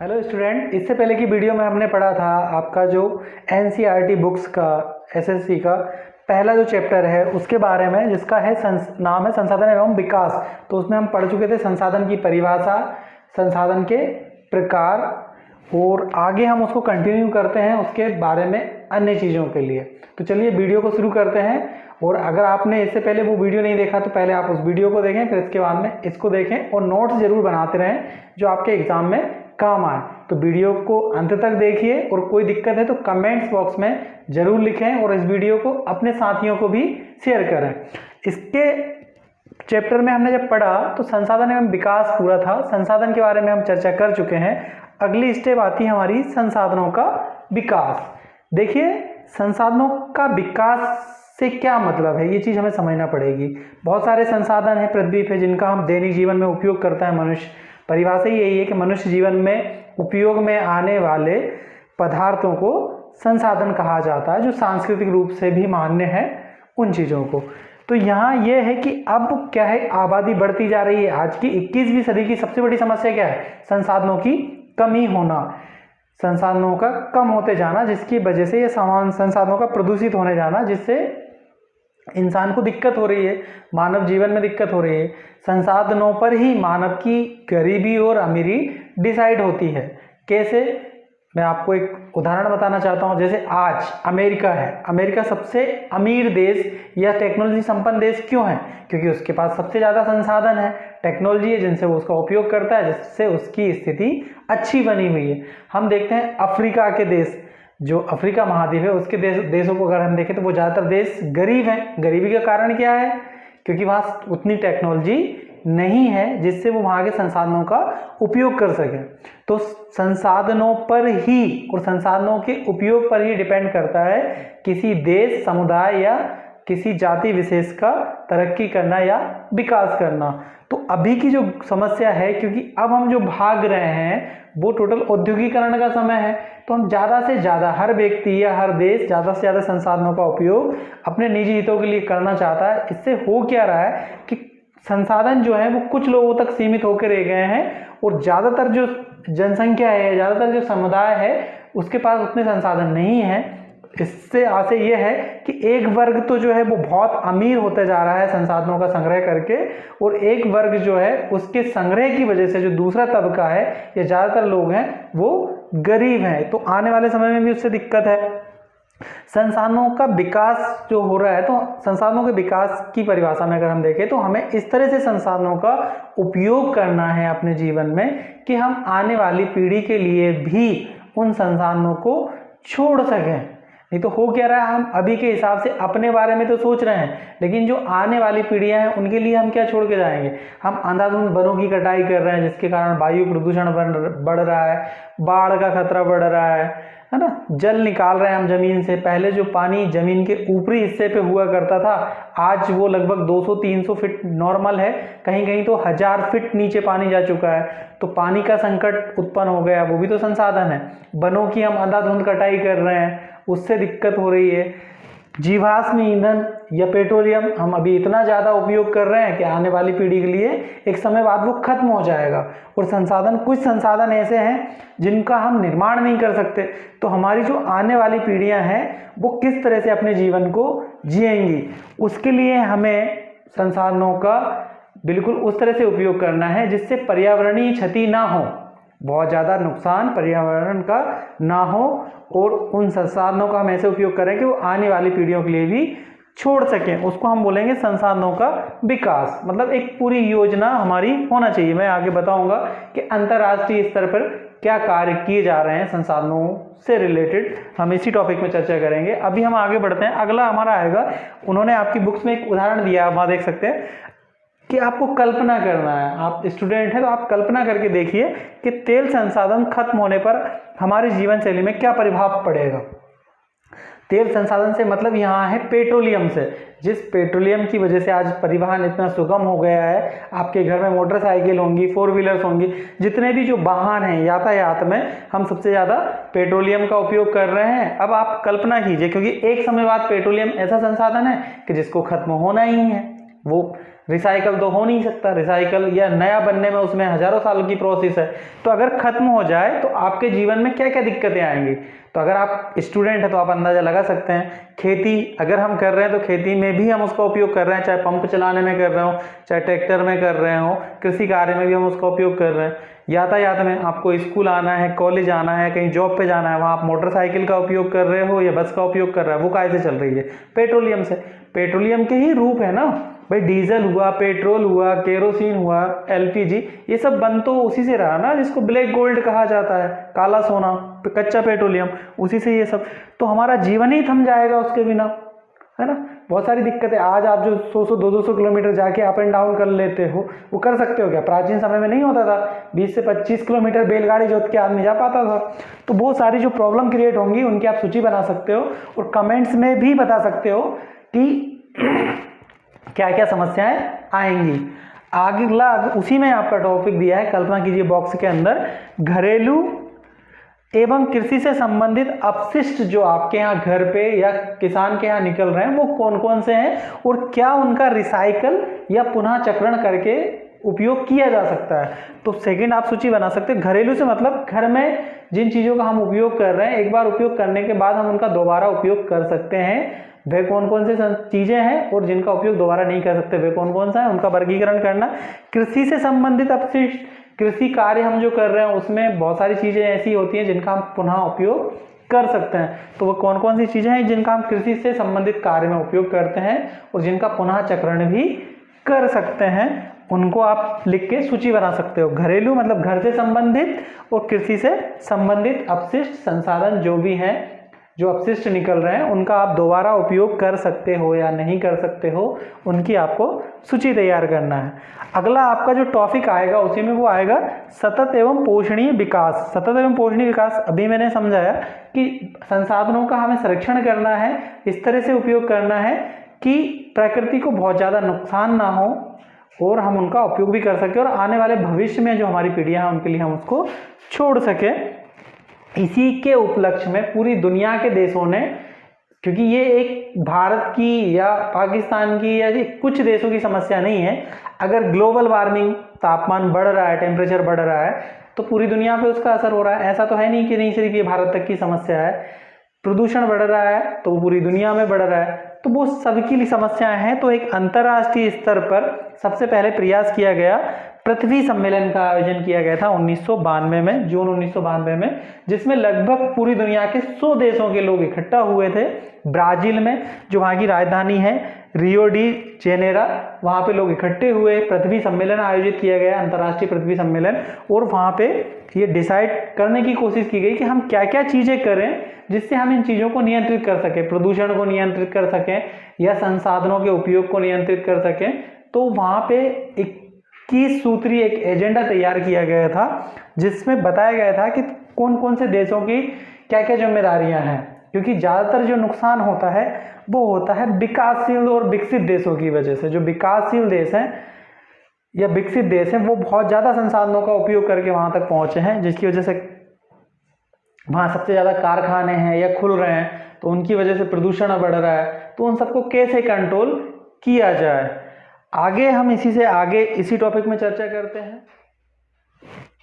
Hello student, इससे पहले की वीडियो में हमने पढ़ा था आपका जो एनसीईआरटी बुक्स का एसएससी का पहला जो चैप्टर है उसके बारे में, जिसका है नाम है संसाधन एवं विकास। तो उसमें हम पढ़ चुके थे संसाधन की परिभाषा, संसाधन के प्रकार, और आगे हम उसको कंटिन्यू करते हैं उसके बारे में अन्य चीज़ों के लिए। तो चलिए वीडियो को शुरू करते हैं। और अगर आपने इससे पहले वो वीडियो नहीं देखा तो पहले आप उस वीडियो को देखें, फिर इसके बाद में इसको देखें और नोट्स जरूर बनाते रहें जो आपके एग्जाम में काम आए। तो वीडियो को अंत तक देखिए और कोई दिक्कत है तो कमेंट्स बॉक्स में जरूर लिखें और इस वीडियो को अपने साथियों को भी शेयर करें। इसके चैप्टर में हमने जब पढ़ा तो संसाधन एवं विकास पूरा था, संसाधन के बारे में हम चर्चा कर चुके हैं। अगली स्टेप आती है हमारी संसाधनों का विकास। देखिए, संसाधनों का विकास से क्या मतलब है, ये चीज़ हमें समझना पड़ेगी। बहुत सारे संसाधन हैं पृथ्वी पे जिनका हम दैनिक जीवन में उपयोग करता है मनुष्य। परिभाषा यही है कि मनुष्य जीवन में उपयोग में आने वाले पदार्थों को संसाधन कहा जाता है, जो सांस्कृतिक रूप से भी मान्य है उन चीज़ों को। तो यहाँ ये है कि अब क्या है, आबादी बढ़ती जा रही है। आज की 21वीं सदी की सबसे बड़ी समस्या क्या है? संसाधनों की कमी होना, संसाधनों का कम होते जाना, जिसकी वजह से ये संसाधनों का प्रदूषित होने जाना, जिससे इंसान को दिक्कत हो रही है, मानव जीवन में दिक्कत हो रही है। संसाधनों पर ही मानव की गरीबी और अमीरी डिसाइड होती है। कैसे? मैं आपको एक उदाहरण बताना चाहता हूं। जैसे आज अमेरिका है, अमेरिका सबसे अमीर देश या टेक्नोलॉजी संपन्न देश क्यों है? क्योंकि उसके पास सबसे ज़्यादा संसाधन है, टेक्नोलॉजी है जिनसे वो उसका उपयोग करता है, जिससे उसकी स्थिति अच्छी बनी हुई है। हम देखते हैं अफ्रीका के देश, जो अफ्रीका महाद्वीप है उसके देशों को अगर हम देखें तो वो ज़्यादातर देश गरीब हैं। गरीबी का कारण क्या है? क्योंकि वहाँ उतनी टेक्नोलॉजी नहीं है जिससे वो वहाँ के संसाधनों का उपयोग कर सकें। तो संसाधनों पर ही और संसाधनों के उपयोग पर ही डिपेंड करता है किसी देश, समुदाय या किसी जाति विशेष का तरक्की करना या विकास करना। तो अभी की जो समस्या है, क्योंकि अब हम जो भाग रहे हैं वो टोटल औद्योगिकरण का समय है, तो हम ज़्यादा से ज़्यादा, हर व्यक्ति या हर देश ज़्यादा से ज़्यादा संसाधनों का उपयोग अपने निजी हितों के लिए करना चाहता है। इससे हो क्या रहा है कि संसाधन जो है वो कुछ लोगों तक सीमित होकर रह गए हैं और ज़्यादातर जो जनसंख्या है, ज़्यादातर जो समुदाय है उसके पास उतने संसाधन नहीं है। इससे आशय ये है कि एक वर्ग तो जो है वो बहुत अमीर होते जा रहा है संसाधनों का संग्रह करके, और एक वर्ग जो है उसके संग्रह की वजह से जो दूसरा तबका है या ज़्यादातर लोग हैं वो गरीब हैं। तो आने वाले समय में भी उससे दिक्कत है। संसाधनों का विकास जो हो रहा है, तो संसाधनों के विकास की परिभाषा में अगर हम देखें तो हमें इस तरह से संसाधनों का उपयोग करना है अपने जीवन में कि हम आने वाली पीढ़ी के लिए भी उन संसाधनों को छोड़ सकें। नहीं तो हो क्या रहा है, हम अभी के हिसाब से अपने बारे में तो सोच रहे हैं, लेकिन जो आने वाली पीढ़ियां हैं उनके लिए हम क्या छोड़ के जाएंगे? हम अंधाधुंध वनों की कटाई कर रहे हैं जिसके कारण वायु प्रदूषण बढ़ रहा है, बाढ़ का खतरा बढ़ रहा है ना। जल निकाल रहे हैं हम जमीन से। पहले जो पानी जमीन के ऊपरी हिस्से पे हुआ करता था, आज वो लगभग 200-300 फीट नॉर्मल है, कहीं कहीं तो 1000 फीट नीचे पानी जा चुका है। तो पानी का संकट उत्पन्न हो गया, वो भी तो संसाधन है। वनों की हम अंधाधुंध कटाई कर रहे हैं, उससे दिक्कत हो रही है। जीवाश्म ईंधन या पेट्रोलियम हम अभी इतना ज़्यादा उपयोग कर रहे हैं कि आने वाली पीढ़ी के लिए एक समय बाद वो खत्म हो जाएगा। और संसाधन, कुछ संसाधन ऐसे हैं जिनका हम निर्माण नहीं कर सकते। तो हमारी जो आने वाली पीढ़ियां हैं वो किस तरह से अपने जीवन को जिएंगी, उसके लिए हमें संसाधनों का बिल्कुल उस तरह से उपयोग करना है जिससे पर्यावरणीय क्षति ना हो, बहुत ज़्यादा नुकसान पर्यावरण का ना हो, और उन संसाधनों का हम ऐसे उपयोग करें कि वो आने वाली पीढ़ियों के लिए भी छोड़ सकें। उसको हम बोलेंगे संसाधनों का विकास। मतलब एक पूरी योजना हमारी होना चाहिए। मैं आगे बताऊंगा कि अंतर्राष्ट्रीय स्तर पर क्या कार्य किए जा रहे हैं संसाधनों से रिलेटेड, हम इसी टॉपिक में चर्चा करेंगे। अभी हम आगे बढ़ते हैं। अगला हमारा आएगा, उन्होंने आपकी बुक्स में एक उदाहरण दिया, आप वहाँ देख सकते हैं कि आपको कल्पना करना है। आप स्टूडेंट हैं तो आप कल्पना करके देखिए कि तेल संसाधन खत्म होने पर हमारी जीवन शैली में क्या प्रभाव पड़ेगा। तेल संसाधन से मतलब यहाँ है पेट्रोलियम से। जिस पेट्रोलियम की वजह से आज परिवहन इतना सुगम हो गया है, आपके घर में मोटरसाइकिल होंगी, 4 व्हीलर्स होंगी, जितने भी जो वाहन हैं यातायात में, हम सबसे ज़्यादा पेट्रोलियम का उपयोग कर रहे हैं। अब आप कल्पना कीजिए, क्योंकि एक समय बाद पेट्रोलियम ऐसा संसाधन है कि जिसको खत्म होना ही है। वो रिसाइकल तो हो नहीं सकता, रिसाइकल या नया बनने में उसमें हजारों साल की प्रोसेस है। तो अगर खत्म हो जाए तो आपके जीवन में क्या क्या दिक्कतें आएंगी। तो अगर आप स्टूडेंट हैं तो आप अंदाजा लगा सकते हैं, खेती अगर हम कर रहे हैं तो खेती में भी हम उसका उपयोग कर रहे हैं, चाहे पंप चलाने में कर रहे हो, चाहे ट्रैक्टर में कर रहे हो, कृषि कार्य में भी हम उसका उपयोग कर रहे हैं। यातायात में आपको स्कूल आना है, कॉलेज आना है, कहीं जॉब पे जाना है, वहाँ आप मोटरसाइकिल का उपयोग कर रहे हो या बस का उपयोग कर रहे हो, वो काहे से चल रही है, पेट्रोलियम से। पेट्रोलियम के ही रूप है ना भाई, डीजल हुआ, पेट्रोल हुआ, केरोसिन हुआ, एलपीजी, ये सब बन तो उसी से रहा ना, जिसको ब्लैक गोल्ड कहा जाता है, काला सोना, कच्चा पेट्रोलियम, उसी से ये सब। तो हमारा जीवन ही थम जाएगा उसके बिना, है ना। बहुत सारी दिक्कतें, आज आप जो 100 200 किलोमीटर जाके अप एंड डाउन कर लेते हो, वो कर सकते हो क्या? प्राचीन समय में नहीं होता था। 20 से 25 किलोमीटर बैलगाड़ी जोत के आदमी जा पाता था। तो बहुत सारी जो प्रॉब्लम क्रिएट होंगी उनकी आप सूची बना सकते हो और कमेंट्स में भी बता सकते हो कि क्या क्या समस्याएं आएंगी। अगला उसी में आपका टॉपिक दिया है, कल्पना कीजिए बॉक्स के अंदर, घरेलू एवं कृषि से संबंधित अपशिष्ट जो आपके यहाँ घर पे या किसान के यहाँ निकल रहे हैं वो कौन कौन से हैं और क्या उनका रिसाइकल या पुनः चक्रण करके उपयोग किया जा सकता है। तो सेकंड आप सूची बना सकते हैं। घरेलू से मतलब घर में जिन चीज़ों का हम उपयोग कर रहे हैं, एक बार उपयोग करने के बाद हम उनका दोबारा उपयोग कर सकते हैं, वे कौन कौन से चीज़ें हैं, और जिनका उपयोग दोबारा नहीं कर सकते वे कौन कौन सा है, उनका वर्गीकरण करना। कृषि से संबंधित अपशिष्ट, कृषि कार्य हम जो कर रहे हैं उसमें बहुत सारी चीज़ें ऐसी होती हैं जिनका हम पुनः उपयोग कर सकते हैं, तो वो कौन कौन सी चीज़ें हैं जिनका हम कृषि से संबंधित कार्य में उपयोग करते हैं और जिनका पुनः चक्रण भी कर सकते हैं, उनको आप लिख के सूची बना सकते हो। घरेलू मतलब घर से संबंधित और कृषि से संबंधित अपशिष्ट संसाधन जो भी हैं, जो अपशिष्ट निकल रहे हैं, उनका आप दोबारा उपयोग कर सकते हो या नहीं कर सकते हो, उनकी आपको सूची तैयार करना है। अगला आपका जो टॉपिक आएगा उसी में वो आएगा सतत एवं पोषणीय विकास। सतत एवं पोषणीय विकास अभी मैंने समझाया कि संसाधनों का हमें संरक्षण करना है, इस तरह से उपयोग करना है कि प्रकृति को बहुत ज़्यादा नुकसान ना हो और हम उनका उपयोग भी कर सकें और आने वाले भविष्य में जो हमारी पीढ़ियाँ हैं उनके लिए हम उसको छोड़ सकें। इसी के उपलक्ष्य में पूरी दुनिया के देशों ने, क्योंकि ये एक भारत की या पाकिस्तान की या कुछ देशों की समस्या नहीं है, अगर ग्लोबल वार्मिंग, तापमान बढ़ रहा है, टेम्परेचर बढ़ रहा है, तो पूरी दुनिया पे उसका असर हो रहा है। ऐसा तो है नहीं कि नहीं सिर्फ ये भारत तक की समस्या है। प्रदूषण बढ़ रहा है तो वो पूरी दुनिया में बढ़ रहा है, तो वो सबकी लिए समस्याएं हैं। तो एक अंतर्राष्ट्रीय स्तर पर सबसे पहले प्रयास किया गया, पृथ्वी सम्मेलन का आयोजन किया गया था 1992 में, जून 1992 में, जिसमें लगभग पूरी दुनिया के 100 देशों के लोग इकट्ठा हुए थे। ब्राजील में, जो वहाँ की राजधानी है रियो डी जेनेरो, वहाँ पे लोग इकट्ठे हुए, पृथ्वी सम्मेलन आयोजित किया गया, अंतर्राष्ट्रीय पृथ्वी सम्मेलन। और वहाँ पे ये डिसाइड करने की कोशिश की गई कि हम क्या क्या चीज़ें करें जिससे हम इन चीज़ों को नियंत्रित कर सकें, प्रदूषण को नियंत्रित कर सकें या संसाधनों के उपयोग को नियंत्रित कर सकें। तो वहाँ पे 21 सूत्री एक एजेंडा तैयार किया गया था जिसमें बताया गया था कि कौन कौन से देशों की क्या क्या जिम्मेदारियां हैं, क्योंकि ज़्यादातर जो नुकसान होता है वो होता है विकासशील और विकसित देशों की वजह से। जो विकासशील देश हैं या विकसित देश हैं वो बहुत ज़्यादा संसाधनों का उपयोग करके वहाँ तक पहुँचे हैं, जिसकी वजह से वहाँ सबसे ज़्यादा कारखाने हैं या खुल रहे हैं, तो उनकी वजह से प्रदूषण बढ़ रहा है। तो उन सबको कैसे कंट्रोल किया जाए, आगे हम इसी टॉपिक में चर्चा करते हैं।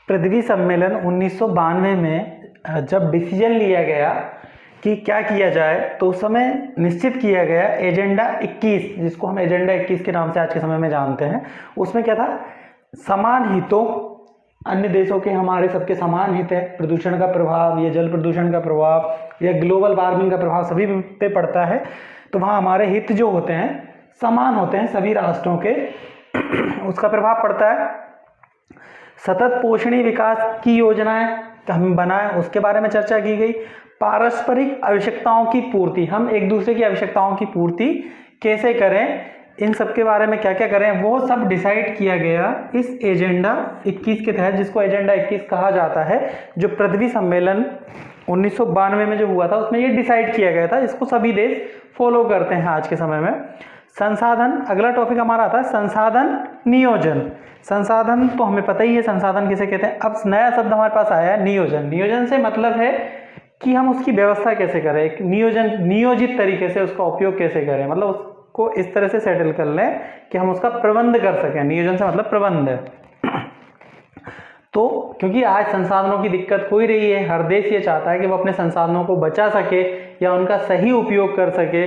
पृथ्वी सम्मेलन 1992 में जब डिसीजन लिया गया कि क्या किया जाए, तो उस समय निश्चित किया गया एजेंडा 21, जिसको हम एजेंडा 21 के नाम से आज के समय में जानते हैं। उसमें क्या था, समान हितों, अन्य देशों के हमारे सबके समान हित है, प्रदूषण का प्रभाव या जल प्रदूषण का प्रभाव या ग्लोबल वार्मिंग का प्रभाव सभी पे पड़ता है, तो वहाँ हमारे हित जो होते हैं समान होते हैं सभी राष्ट्रों के, उसका प्रभाव पड़ता है। सतत पोषणीय विकास की योजनाएं हम बनाएं, उसके बारे में चर्चा की गई। पारस्परिक आवश्यकताओं की पूर्ति, हम एक दूसरे की आवश्यकताओं की पूर्ति कैसे करें, इन सब के बारे में क्या क्या करें, वो सब डिसाइड किया गया इस एजेंडा 21 के तहत, जिसको एजेंडा 21 कहा जाता है। जो पृथ्वी सम्मेलन 1992 में जो हुआ था उसमें ये डिसाइड किया गया था, इसको सभी देश फॉलो करते हैं आज के समय में। संसाधन, अगला टॉपिक हमारा आता है संसाधन नियोजन। संसाधन तो हमें पता ही है संसाधन किसे कहते हैं। अब नया शब्द हमारे पास आया है नियोजन। नियोजन से मतलब है कि हम उसकी व्यवस्था कैसे करें, एक नियोजित तरीके से उसका उपयोग कैसे करें, मतलब को इस तरह से सेटल कर लें कि हम उसका प्रबंध कर सकें। नियोजन से मतलब प्रबंध है। तो क्योंकि आज संसाधनों की दिक्कत हो ही रही है, हर देश ये चाहता है कि वो अपने संसाधनों को बचा सके या उनका सही उपयोग कर सके।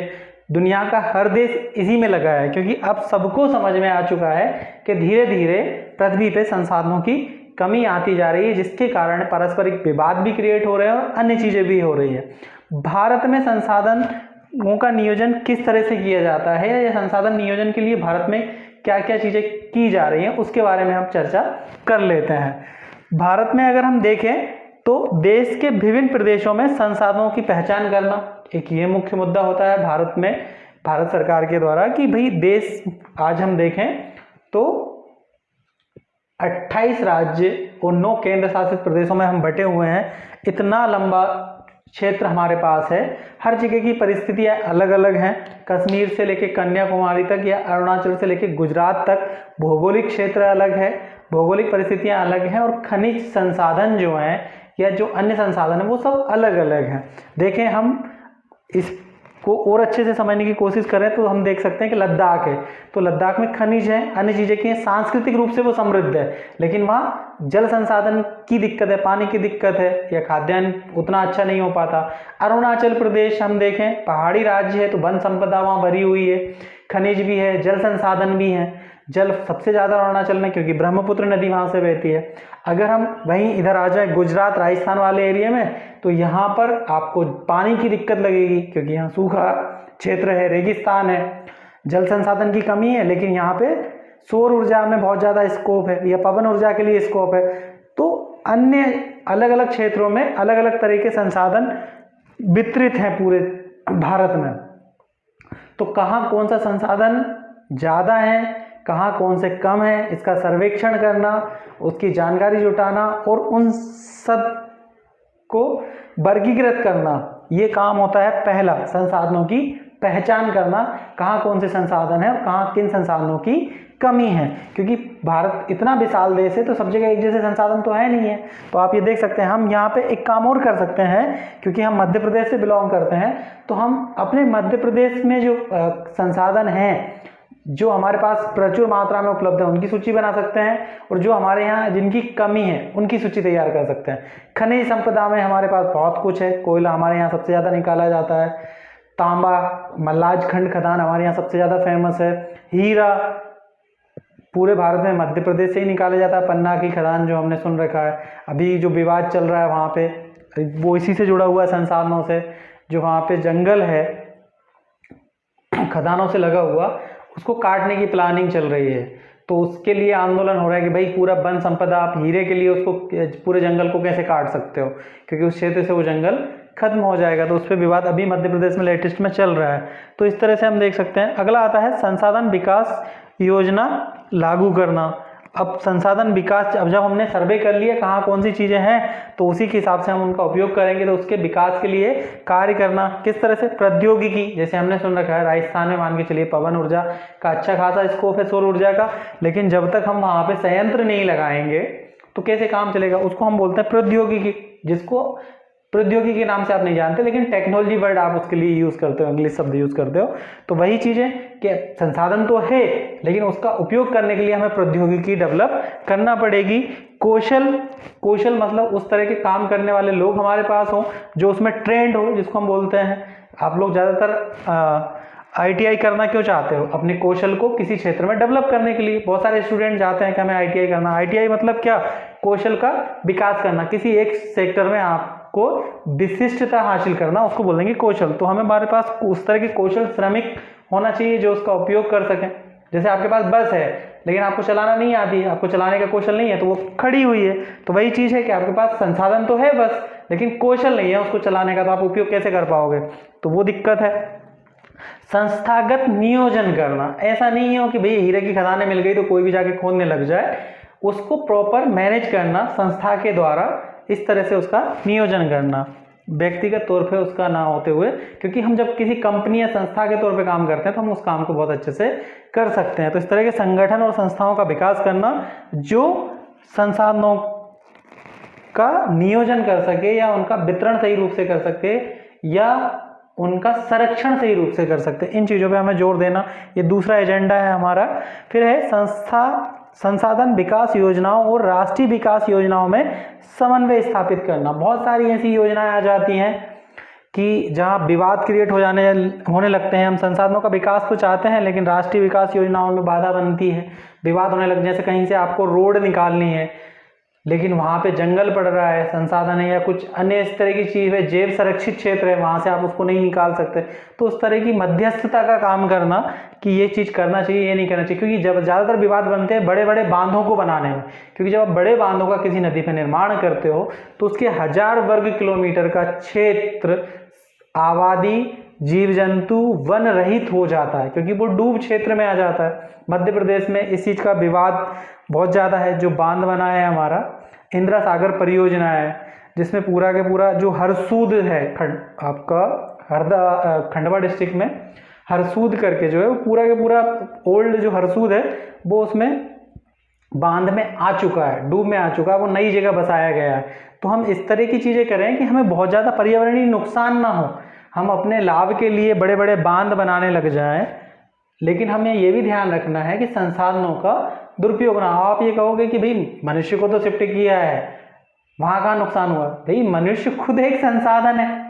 दुनिया का हर देश इसी में लगा है, क्योंकि अब सबको समझ में आ चुका है कि धीरे धीरे पृथ्वी पे संसाधनों की कमी आती जा रही है, जिसके कारण पारस्परिक विवाद भी क्रिएट हो रहे हैं और अन्य चीजें भी हो रही है। भारत में संसाधनों का नियोजन किस तरह से किया जाता है या संसाधन नियोजन के लिए भारत में क्या क्या चीजें की जा रही हैं, उसके बारे में हम चर्चा कर लेते हैं। भारत में अगर हम देखें तो देश के विभिन्न प्रदेशों में संसाधनों की पहचान करना एक ये मुख्य मुद्दा होता है भारत में, भारत सरकार के द्वारा, कि भाई देश आज हम देखें तो 28 राज्य और 9 केंद्र शासित प्रदेशों में हम बटे हुए हैं। इतना लंबा क्षेत्र हमारे पास है। हर जगह की परिस्थितियां अलग अलग हैं, कश्मीर से लेकर कन्याकुमारी तक या अरुणाचल से लेकर गुजरात तक भौगोलिक क्षेत्र अलग है, भौगोलिक परिस्थितियां अलग हैं और खनिज संसाधन जो हैं या जो अन्य संसाधन है वो सब अलग अलग हैं। देखें हम इसको और अच्छे से समझने की कोशिश करें तो हम देख सकते हैं कि लद्दाख है, तो लद्दाख में खनिज है, अन्य चीजें की हैं, सांस्कृतिक रूप से वो समृद्ध है, लेकिन वहाँ जल संसाधन की दिक्कत है, पानी की दिक्कत है या खाद्यान्न उतना अच्छा नहीं हो पाता। अरुणाचल प्रदेश हम देखें पहाड़ी राज्य है, तो वन संपदा वहाँ भरी हुई है, खनिज भी है, जल संसाधन भी है। जल सबसे ज्यादा अरुणाचल में, क्योंकि ब्रह्मपुत्र नदी वहां से बहती है। अगर हम वहीं इधर आ जाए गुजरात राजस्थान वाले एरिया में, तो यहाँ पर आपको पानी की दिक्कत लगेगी, क्योंकि यहाँ सूखा क्षेत्र है, रेगिस्तान है, जल संसाधन की कमी है। लेकिन यहाँ पे सौर ऊर्जा में बहुत ज्यादा स्कोप है या पवन ऊर्जा के लिए स्कोप है। तो अन्य अलग अलग क्षेत्रों में अलग अलग तरह के संसाधन वितरित हैं पूरे भारत में। तो कहाँ कौन सा संसाधन ज्यादा है, कहाँ कौन से कम है, इसका सर्वेक्षण करना, उसकी जानकारी जुटाना और उन सब को वर्गीकृत करना, ये काम होता है पहला। संसाधनों की पहचान करना, कहाँ कौन से संसाधन है और कहाँ किन संसाधनों की कमी है, क्योंकि भारत इतना विशाल देश है तो सब जगह एक जैसे संसाधन तो है नहीं है। तो आप ये देख सकते हैं, हम यहाँ पे एक काम और कर सकते हैं, क्योंकि हम मध्य प्रदेश से बिलोंग करते हैं, तो हम अपने मध्य प्रदेश में जो संसाधन हैं जो हमारे पास प्रचुर मात्रा में उपलब्ध है उनकी सूची बना सकते हैं, और जो हमारे यहाँ जिनकी कमी है उनकी सूची तैयार कर सकते हैं। खनिज संपदा में हमारे पास बहुत कुछ है, कोयला हमारे यहाँ सबसे ज़्यादा निकाला जाता है, तांबा मल्लाज खंड खदान हमारे यहाँ सबसे ज़्यादा फेमस है, हीरा पूरे भारत में मध्य प्रदेश से ही निकाला जाता है, पन्ना की खदान जो हमने सुन रखा है। अभी जो विवाद चल रहा है वहाँ पे वो इसी से जुड़ा हुआ है संसाधनों से, जो वहाँ पे जंगल है खदानों से लगा हुआ, उसको काटने की प्लानिंग चल रही है। तो उसके लिए आंदोलन हो रहा है कि भाई पूरा वन संपदा आप हीरे के लिए उसको पूरे जंगल को कैसे काट सकते हो, क्योंकि उस क्षेत्र से वो जंगल खत्म हो जाएगा। तो उस पर विवाद अभी मध्य प्रदेश में लेटेस्ट में चल रहा है। तो इस तरह से हम देख सकते हैं। अगला आता है संसाधन विकास योजना लागू करना। अब संसाधन विकास, अब जब हमने सर्वे कर लिया कहाँ कौन सी चीज़ें हैं, तो उसी के हिसाब से हम उनका उपयोग करेंगे। तो उसके विकास के लिए कार्य करना किस तरह से, प्रौद्योगिकी, जैसे हमने सुन रखा है राजस्थान में मान के चलिए पवन ऊर्जा का अच्छा खासा स्कोप है, सौर ऊर्जा का, लेकिन जब तक हम वहाँ पे संयंत्र नहीं लगाएंगे तो कैसे काम चलेगा। उसको हम बोलते हैं प्रौद्योगिकी, जिसको प्रौद्योगिकी के नाम से आप नहीं जानते, लेकिन टेक्नोलॉजी वर्ड आप उसके लिए यूज करते हो, इंग्लिश शब्द यूज करते हो। तो वही चीज है कि संसाधन तो है, लेकिन उसका उपयोग करने के लिए हमें प्रौद्योगिकी डेवलप करना पड़ेगी। कौशल मतलब उस तरह के काम करने वाले लोग हमारे पास हो जो उसमें ट्रेंड हो, जिसको हम बोलते हैं। आप लोग ज्यादातर ITI करना क्यों चाहते हो, अपने कौशल को किसी क्षेत्र में डेवलप करने के लिए। बहुत सारे स्टूडेंट चाहते हैं कि हमें ITI करना। ITI मतलब क्या, कौशल का विकास करना, किसी एक सेक्टर में आपको विशिष्टता हासिल करना, उसको बोलेंगे कौशल। तो हमें हमारे पास उस तरह के कौशल श्रमिक होना चाहिए जो उसका उपयोग कर सकें। जैसे आपके पास बस है लेकिन आपको चलाना नहीं आती है, आपको चलाने का कौशल नहीं है, तो वो खड़ी हुई है। तो वही चीज है कि आपके पास संसाधन तो है बस, लेकिन कौशल नहीं है उसको चलाने का, तो आप उपयोग कैसे कर पाओगे, तो वो दिक्कत है। संस्थागत नियोजन करना, ऐसा नहीं हो कि भाई हीरे की खदानें मिल गई तो कोई भी जाके खोदने लग जाए, उसको प्रॉपर मैनेज करना संस्था के द्वारा, इस तरह से उसका नियोजन करना, व्यक्तिगत तौर पे उसका ना होते हुए, क्योंकि हम जब किसी कंपनी या संस्था के तौर पे काम करते हैं तो हम उस काम को बहुत अच्छे से कर सकते हैं। तो इस तरह के संगठन और संस्थाओं का विकास करना जो संसाधनों का नियोजन कर सके या उनका वितरण सही रूप से कर सके, या उनका संरक्षण सही रूप से कर सकते हैं। इन चीज़ों पे हमें जोर देना, ये दूसरा एजेंडा है हमारा। फिर है संसाधन विकास योजनाओं और राष्ट्रीय विकास योजनाओं में समन्वय स्थापित करना। बहुत सारी ऐसी योजनाएं आ जाती हैं कि जहां विवाद क्रिएट होने लगते हैं। हम संसाधनों का विकास तो चाहते हैं, लेकिन राष्ट्रीय विकास योजनाओं में बाधा बनती है, विवाद होने लग, जैसे कहीं से आपको रोड निकालनी है लेकिन वहाँ पे जंगल पड़ रहा है, संसाधन है या कुछ अन्य इस तरह की चीज़ है, जैव संरक्षित क्षेत्र है, वहाँ से आप उसको नहीं निकाल सकते। तो उस तरह की मध्यस्थता का काम करना कि ये चीज़ करना चाहिए, ये नहीं करना चाहिए। क्योंकि जब ज़्यादातर विवाद बनते हैं बड़े बड़े बांधों को बनाने में, क्योंकि जब आप बड़े बांधों का किसी नदी पर निर्माण करते हो तो उसके 1000 वर्ग किलोमीटर का क्षेत्र आबादी, जीव जंतु, वन रहित हो जाता है, क्योंकि वो डूब क्षेत्र में आ जाता है। मध्य प्रदेश में इस चीज़ का विवाद बहुत ज़्यादा है। जो बांध बना है हमारा इंदिरा सागर परियोजना है, जिसमें पूरा के पूरा जो हरसूद है, आपका खंडवा डिस्ट्रिक्ट में हरसूद करके जो है वो पूरा के पूरा ओल्ड जो हरसूद है वो उसमें बांध में आ चुका है, डूब में आ चुका है, वो नई जगह बसाया गया है। तो हम इस तरह की चीज़ें करें कि हमें बहुत ज़्यादा पर्यावरणीय नुकसान ना हो, हम अपने लाभ के लिए बड़े बड़े बांध बनाने लग जाएं, लेकिन हमें ये भी ध्यान रखना है कि संसाधनों का दुरुपयोग ना हो। आप ये कहोगे कि भाई मनुष्य को तो शिफ्ट किया है, वहाँ कहाँ नुकसान हुआ? भाई मनुष्य खुद एक संसाधन है।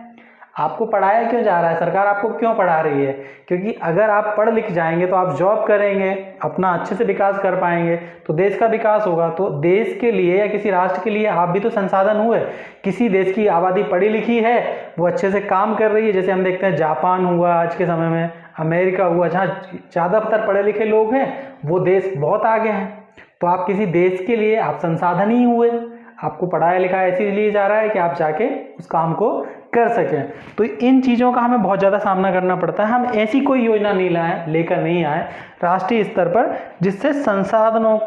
आपको पढ़ाया क्यों जा रहा है? सरकार आपको क्यों पढ़ा रही है? क्योंकि अगर आप पढ़ लिख जाएंगे तो आप जॉब करेंगे, अपना अच्छे से विकास कर पाएंगे, तो देश का विकास होगा। तो देश के लिए या किसी राष्ट्र के लिए आप भी तो संसाधन हुए। किसी देश की आबादी पढ़ी लिखी है, वो अच्छे से काम कर रही है, जैसे हम देखते हैं जापान हुआ आज के समय में, अमेरिका हुआ, जहाँ ज़्यादातर पढ़े लिखे लोग हैं वो देश बहुत आगे हैं। तो आप किसी देश के लिए आप संसाधन ही हुए। आपको पढ़ाया लिखाया इसीलिए जा रहा है कि आप जाके उस काम को कर सकें। तो इन चीज़ों का हमें बहुत ज़्यादा सामना करना पड़ता है। हम ऐसी कोई योजना नहीं लेकर नहीं आए राष्ट्रीय स्तर पर जिससे संसाधनों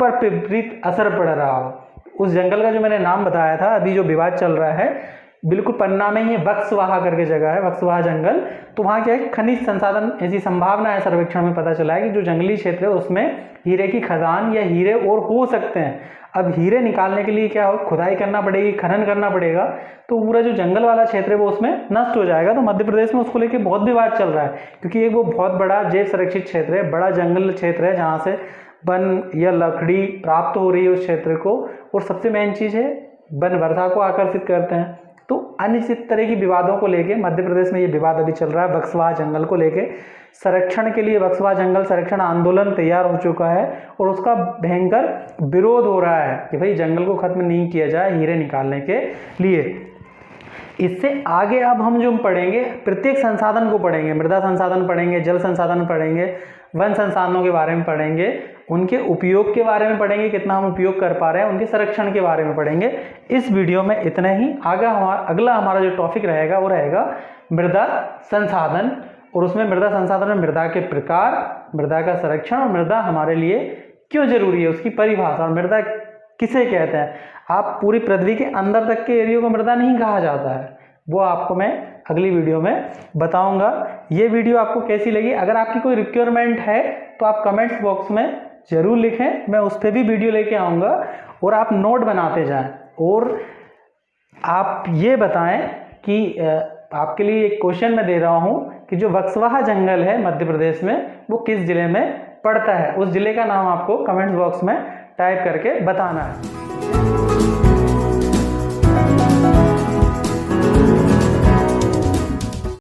पर विपरीत असर पड़ रहा हो। उस जंगल का जो मैंने नाम बताया था, अभी जो विवाद चल रहा है, बिल्कुल पन्ना में ही बक्सवाहा करके जगह है, बक्सवाहा जंगल। तो वहाँ क्या है, खनिज संसाधन ऐसी संभावना है, सर्वेक्षण में पता चला है कि जो जंगली क्षेत्र है उसमें हीरे की खदान या हीरे और हो सकते हैं। अब हीरे निकालने के लिए क्या हो, खुदाई करना पड़ेगी, खनन करना पड़ेगा, तो पूरा जो जंगल वाला क्षेत्र है वो उसमें नष्ट हो जाएगा। तो मध्य प्रदेश में उसको लेकर बहुत विवाद चल रहा है, क्योंकि ये वो बहुत बड़ा जैव संरक्षित क्षेत्र है, बड़ा जंगल क्षेत्र है जहाँ से वन या लकड़ी प्राप्त हो रही है उस क्षेत्र को। और सबसे मेन चीज़ है वन वर्षा को आकर्षित करते हैं। तो अनिश्चित तरह की विवादों को लेके मध्य प्रदेश में ये विवाद अभी चल रहा है बक्सवाहा जंगल को लेके। संरक्षण के लिए बक्सवाहा जंगल संरक्षण आंदोलन तैयार हो चुका है और उसका भयंकर विरोध हो रहा है कि भाई जंगल को खत्म नहीं किया जाए हीरे निकालने के लिए। इससे आगे अब हम जो पढ़ेंगे, प्रत्येक संसाधन को पढ़ेंगे, मृदा संसाधन पढ़ेंगे, जल संसाधन पढ़ेंगे, वन संसाधनों के बारे में पढ़ेंगे, उनके उपयोग के बारे में पढ़ेंगे, कितना हम उपयोग कर पा रहे हैं, उनके संरक्षण के बारे में पढ़ेंगे। इस वीडियो में इतना ही। अगला हमारा जो टॉपिक रहेगा वो रहेगा मृदा संसाधन, और उसमें मृदा संसाधन में मृदा के प्रकार, मृदा का संरक्षण और मृदा हमारे लिए क्यों जरूरी है, उसकी परिभाषा, और मृदा किसे कहते हैं। आप पूरी पृथ्वी के अंदर तक के एरिया को मृदा नहीं कहा जाता है, वो आपको मैं अगली वीडियो में बताऊंगा। ये वीडियो आपको कैसी लगी? अगर आपकी कोई रिक्वायरमेंट है तो आप कमेंट्स बॉक्स में जरूर लिखें, मैं उस पर भी वीडियो लेके आऊँगा। और आप नोट बनाते जाएं, और आप ये बताएं कि आपके लिए एक क्वेश्चन मैं दे रहा हूँ कि जो बक्सवाहा जंगल है मध्य प्रदेश में वो किस जिले में पड़ता है। उस जिले का नाम आपको कमेंट्स बॉक्स में टाइप करके बताना है।